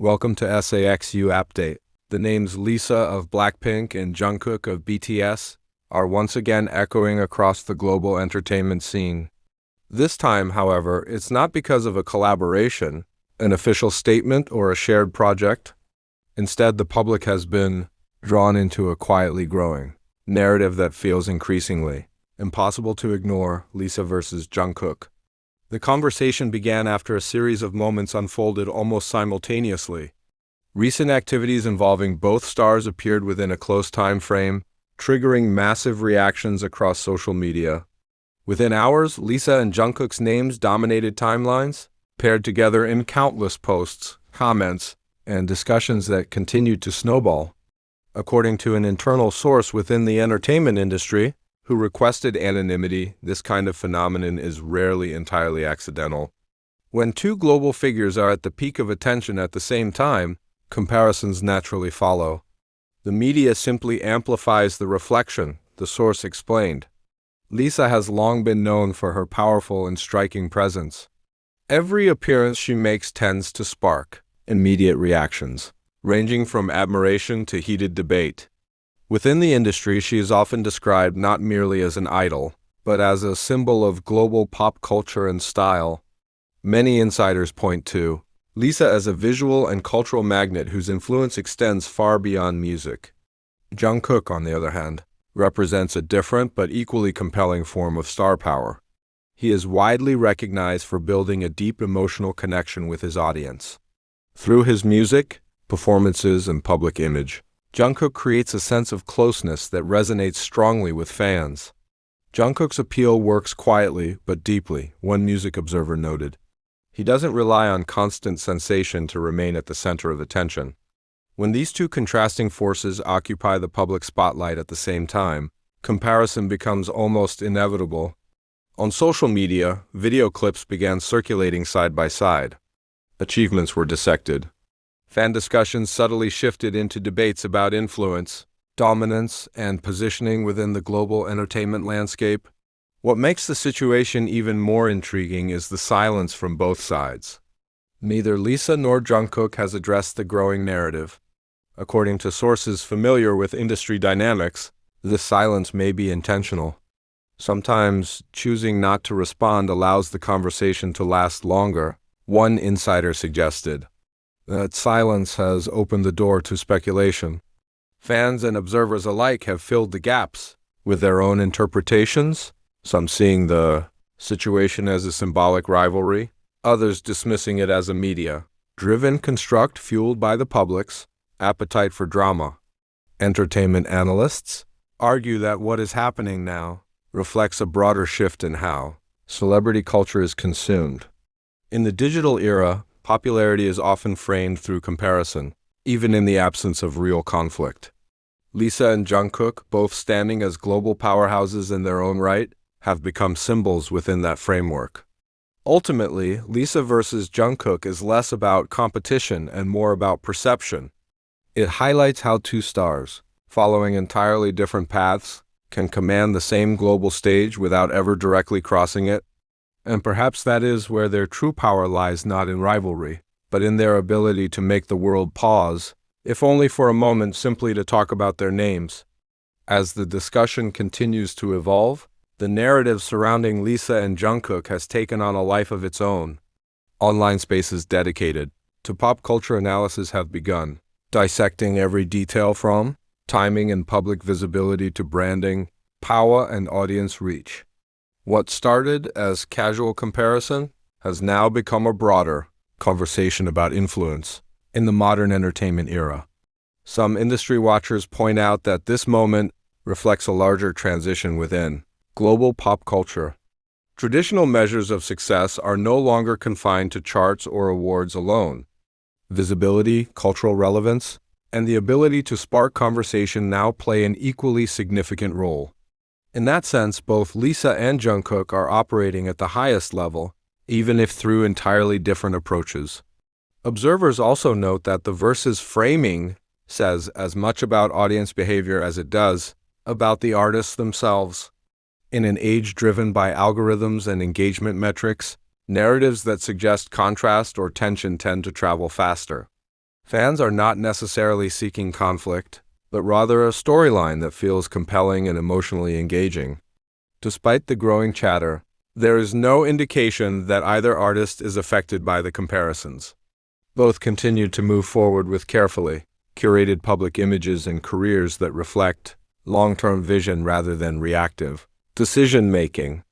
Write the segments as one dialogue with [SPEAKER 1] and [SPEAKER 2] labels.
[SPEAKER 1] Welcome to SAXU Update. The names Lisa of BLACKPINK and Jungkook of BTS are once again echoing across the global entertainment scene. This time, however, it's not because of a collaboration, an official statement, or a shared project. Instead, the public has been drawn into a quietly growing narrative that feels increasingly impossible to ignore: Lisa versus Jungkook. The conversation began after a series of moments unfolded almost simultaneously. Recent activities involving both stars appeared within a close time frame, triggering massive reactions across social media. Within hours, Lisa and Jungkook's names dominated timelines, paired together in countless posts, comments, and discussions that continued to snowball. According to an internal source within the entertainment industry, who requested anonymity, this kind of phenomenon is rarely entirely accidental. When two global figures are at the peak of attention at the same time, comparisons naturally follow. The media simply amplifies the reflection, the source explained. Lisa has long been known for her powerful and striking presence. Every appearance she makes tends to spark immediate reactions, ranging from admiration to heated debate. Within the industry, she is often described not merely as an idol, but as a symbol of global pop culture and style. Many insiders point to Lisa as a visual and cultural magnet whose influence extends far beyond music. Jungkook, on the other hand, represents a different but equally compelling form of star power. He is widely recognized for building a deep emotional connection with his audience. Through his music, performances, and public image, Jungkook creates a sense of closeness that resonates strongly with fans. Jungkook's appeal works quietly but deeply, one music observer noted. He doesn't rely on constant sensation to remain at the center of attention. When these two contrasting forces occupy the public spotlight at the same time, comparison becomes almost inevitable. On social media, video clips began circulating side by side. Achievements were dissected. Fan discussions subtly shifted into debates about influence, dominance, and positioning within the global entertainment landscape. What makes the situation even more intriguing is the silence from both sides. Neither Lisa nor Jungkook has addressed the growing narrative. According to sources familiar with industry dynamics, this silence may be intentional. Sometimes, choosing not to respond allows the conversation to last longer. One insider suggested that silence has opened the door to speculation. Fans and observers alike have filled the gaps with their own interpretations, some seeing the situation as a symbolic rivalry, others dismissing it as a media-driven construct fueled by the public's appetite for drama. Entertainment analysts argue that what is happening now reflects a broader shift in how celebrity culture is consumed. In the digital era, popularity is often framed through comparison, even in the absence of real conflict. Lisa and Jungkook, both standing as global powerhouses in their own right, have become symbols within that framework. Ultimately, Lisa versus Jungkook is less about competition and more about perception. It highlights how two stars, following entirely different paths, can command the same global stage without ever directly crossing it. And perhaps that is where their true power lies, not in rivalry, but in their ability to make the world pause, if only for a moment, simply to talk about their names. As the discussion continues to evolve, the narrative surrounding Lisa and Jungkook has taken on a life of its own. Online spaces dedicated to pop culture analysis have begun, dissecting every detail from timing and public visibility to branding, power, and audience reach. What started as casual comparison has now become a broader conversation about influence in the modern entertainment era. Some industry watchers point out that this moment reflects a larger transition within global pop culture. Traditional measures of success are no longer confined to charts or awards alone. Visibility, cultural relevance, and the ability to spark conversation now play an equally significant role. In that sense, both Lisa and Jungkook are operating at the highest level, even if through entirely different approaches. Observers also note that the verse's framing says as much about audience behavior as it does about the artists themselves. In an age driven by algorithms and engagement metrics, narratives that suggest contrast or tension tend to travel faster. Fans are not necessarily seeking conflict, but rather a storyline that feels compelling and emotionally engaging. Despite the growing chatter, there is no indication that either artist is affected by the comparisons. Both continue to move forward with carefully curated public images and careers that reflect long-term vision rather than reactive decision-making.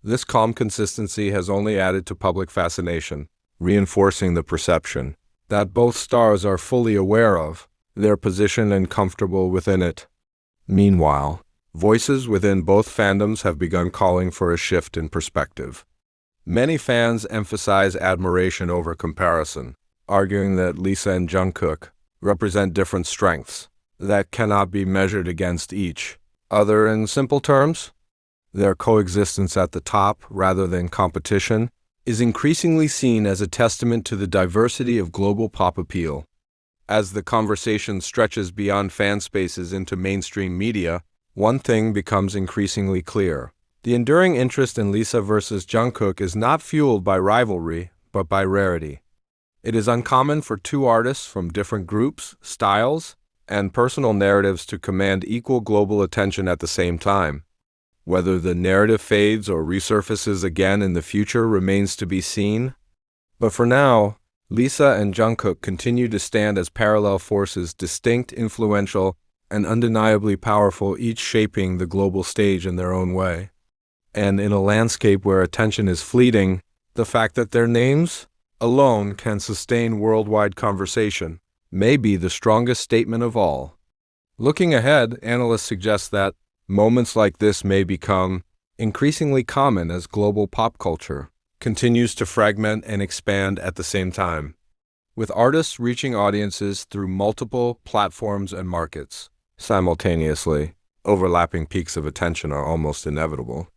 [SPEAKER 1] This calm consistency has only added to public fascination, reinforcing the perception that both stars are fully aware of their position and comfortable within it. Meanwhile, voices within both fandoms have begun calling for a shift in perspective. Many fans emphasize admiration over comparison, arguing that Lisa and Jungkook represent different strengths that cannot be measured against each other. In simple terms, their coexistence at the top, rather than competition, is increasingly seen as a testament to the diversity of global pop appeal. As the conversation stretches beyond fan spaces into mainstream media, one thing becomes increasingly clear. The enduring interest in Lisa versus Jungkook is not fueled by rivalry, but by rarity. It is uncommon for two artists from different groups, styles, and personal narratives to command equal global attention at the same time. Whether the narrative fades or resurfaces again in the future remains to be seen. But for now, Lisa and Jungkook continue to stand as parallel forces, distinct, influential, and undeniably powerful, each shaping the global stage in their own way. And in a landscape where attention is fleeting, the fact that their names alone can sustain worldwide conversation may be the strongest statement of all. Looking ahead, analysts suggest that moments like this may become increasingly common as global pop culture continues to fragment and expand at the same time. With artists reaching audiences through multiple platforms and markets simultaneously, overlapping peaks of attention are almost inevitable.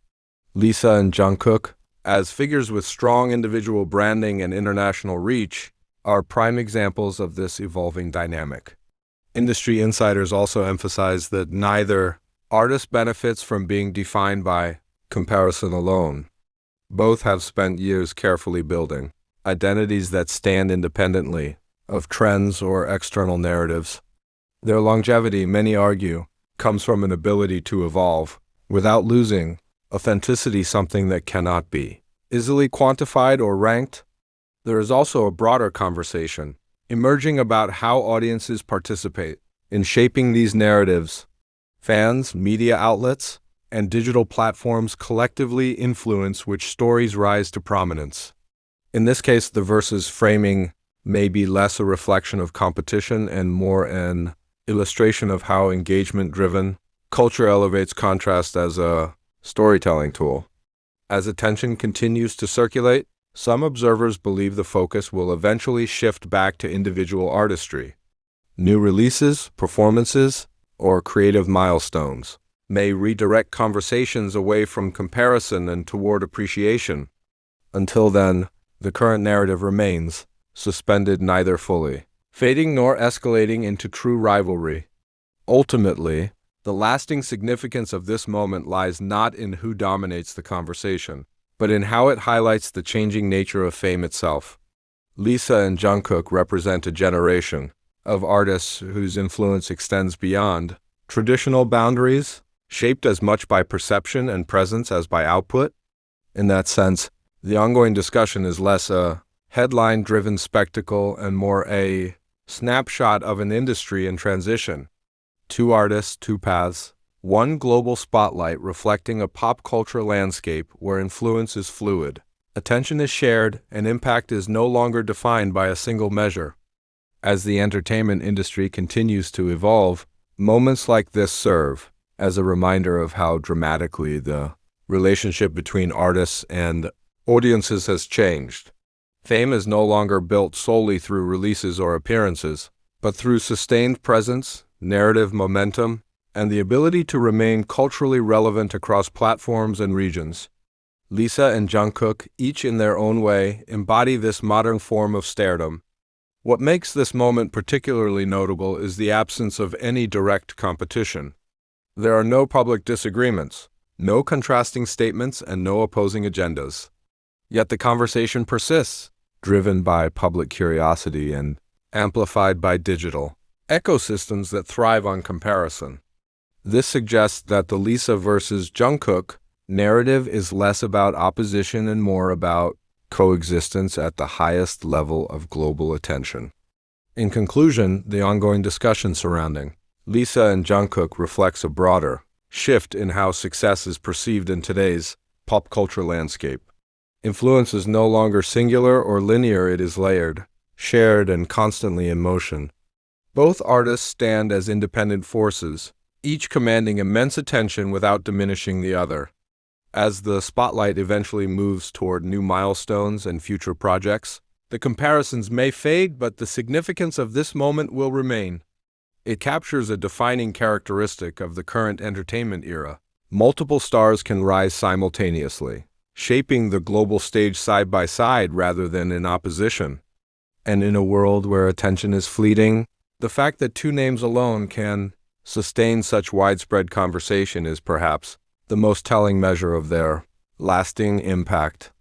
[SPEAKER 1] Lisa and Jungkook, as figures with strong individual branding and international reach, are prime examples of this evolving dynamic. Industry insiders also emphasize that neither artist benefits from being defined by comparison alone. Both have spent years carefully building identities that stand independently of trends or external narratives. Their longevity, many argue, comes from an ability to evolve without losing authenticity, something that cannot be easily quantified or ranked. There is also a broader conversation emerging about how audiences participate in shaping these narratives. Fans, media outlets, and digital platforms collectively influence which stories rise to prominence. In this case, the versus framing may be less a reflection of competition and more an illustration of how engagement-driven culture elevates contrast as a storytelling tool. As attention continues to circulate, some observers believe the focus will eventually shift back to individual artistry. New releases, performances, or creative milestones may redirect conversations away from comparison and toward appreciation. Until then, the current narrative remains suspended, neither fully fading nor escalating into true rivalry. Ultimately, the lasting significance of this moment lies not in who dominates the conversation, but in how it highlights the changing nature of fame itself. Lisa and Jungkook represent a generation of artists whose influence extends beyond traditional boundaries, shaped as much by perception and presence as by output. In that sense, the ongoing discussion is less a headline-driven spectacle and more a snapshot of an industry in transition. Two artists, two paths, one global spotlight reflecting a pop culture landscape where influence is fluid, attention is shared, and impact is no longer defined by a single measure. As the entertainment industry continues to evolve, moments like this serve as a reminder of how dramatically the relationship between artists and audiences has changed. Fame is no longer built solely through releases or appearances, but through sustained presence, narrative momentum, and the ability to remain culturally relevant across platforms and regions. Lisa and Jungkook, each in their own way, embody this modern form of stardom. What makes this moment particularly notable is the absence of any direct competition. There are no public disagreements, no contrasting statements, and no opposing agendas. Yet the conversation persists, driven by public curiosity and amplified by digital ecosystems that thrive on comparison. This suggests that the Lisa versus Jungkook narrative is less about opposition and more about coexistence at the highest level of global attention. In conclusion, the ongoing discussion surrounding Lisa and Jungkook reflects a broader shift in how success is perceived in today's pop culture landscape. Influence is no longer singular or linear, it is layered, shared, and constantly in motion. Both artists stand as independent forces, each commanding immense attention without diminishing the other. As the spotlight eventually moves toward new milestones and future projects, the comparisons may fade, but the significance of this moment will remain. It captures a defining characteristic of the current entertainment era. Multiple stars can rise simultaneously, shaping the global stage side by side rather than in opposition. And in a world where attention is fleeting, the fact that two names alone can sustain such widespread conversation is perhaps the most telling measure of their lasting impact.